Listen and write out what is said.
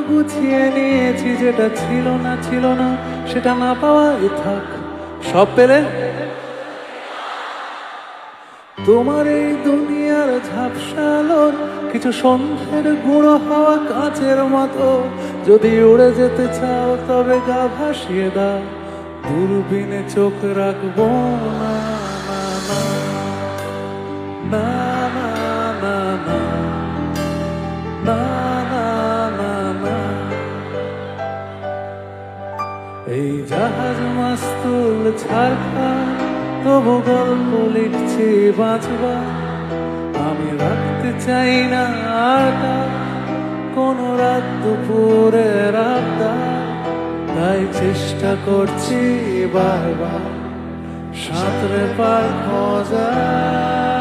গুছিয়ে নিয়েছি, যেটা ছিল না সেটা না পাওয়াই থাক। সব পেলে তোমার এই দুনিয়ার ঝাপসালোর কিছু সন্ধ্যের গুঁড়ো হওয়া কাচের মতো। যদি উড়ে যেতে চাও তবে গা ভাসিয়ে দাও, দূরবীনে চোখ রাখবো না। না না না না না না না না। এই জাহাজ মাস্তুল ছাড়খা, তবু গল্প লিখছি বাঁচবার। আমি রাখতে চাই না আর কোনো রাত দুপুরের আবদার, তাই চেষ্টা করছি বারবার সাঁতরে পার খোঁজার।